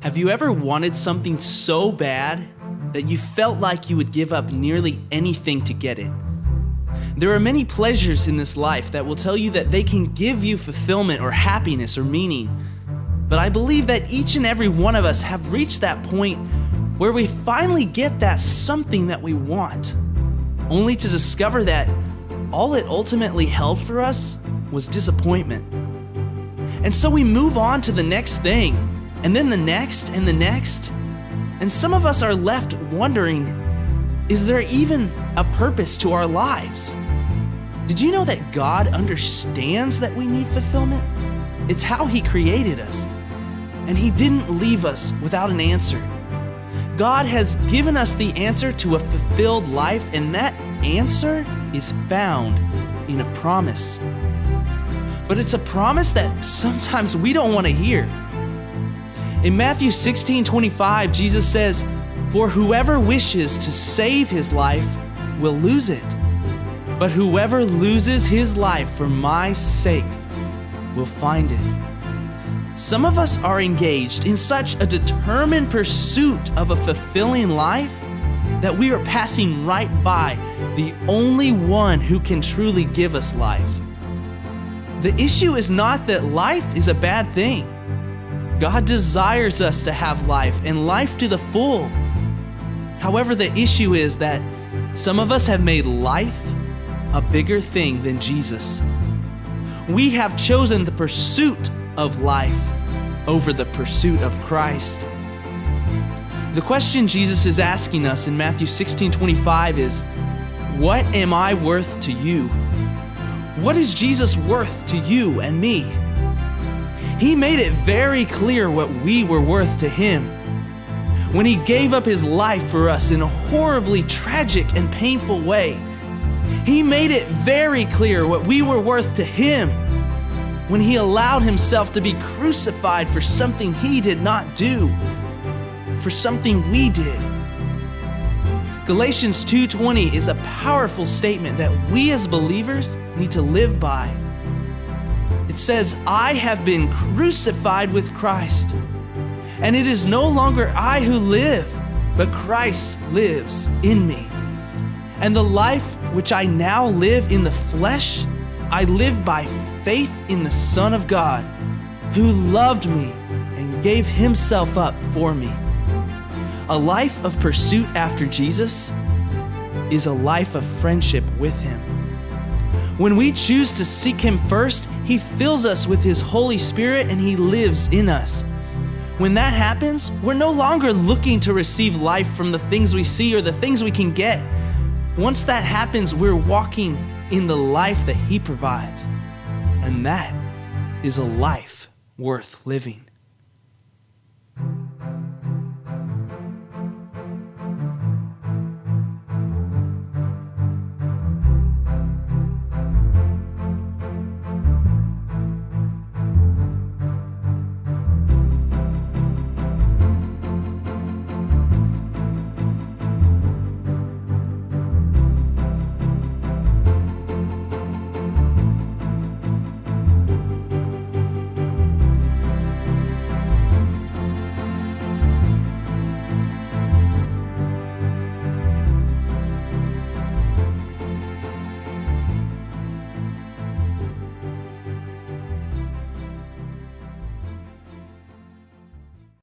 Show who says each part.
Speaker 1: Have you ever wanted something so bad that you felt like you would give up nearly anything to get it? There are many pleasures in this life that will tell you that they can give you fulfillment or happiness or meaning. But I believe that each and every one of us have reached that point where we finally get that something that we want, only to discover that all it ultimately held for us was disappointment. And so we move on to the next thing, and then the next and the next. And some of us are left wondering, is there even a purpose to our lives? Did you know that God understands that we need fulfillment? It's how He created us. And He didn't leave us without an answer. God has given us the answer to a fulfilled life, and that answer is found in a promise. But it's a promise that sometimes we don't want to hear. In Matthew 16:25, Jesus says, "For whoever wishes to save his life will lose it. But whoever loses his life for my sake will find it." Some of us are engaged in such a determined pursuit of a fulfilling life that we are passing right by the only one who can truly give us life. The issue is not that life is a bad thing. God desires us to have life, and life to the full. However, the issue is that some of us have made life a bigger thing than Jesus. We have chosen the pursuit of life over the pursuit of Christ. The question Jesus is asking us in Matthew 16:25 is, what am I worth to you? What is Jesus worth to you and me? He made it very clear what we were worth to Him when He gave up His life for us in a horribly tragic and painful way. He made it very clear what we were worth to Him when He allowed Himself to be crucified for something He did not do, for something we did. Galatians 2:20 is a powerful statement that we as believers need to live by. It says, "I have been crucified with Christ, and it is no longer I who live, but Christ lives in me. And the life which I now live in the flesh, I live by faith in the Son of God, who loved me and gave Himself up for me." A life of pursuit after Jesus is a life of friendship with Him. When we choose to seek Him first, He fills us with His Holy Spirit and He lives in us. When that happens, we're no longer looking to receive life from the things we see or the things we can get. Once that happens, we're walking in the life that He provides. And that is a life worth living.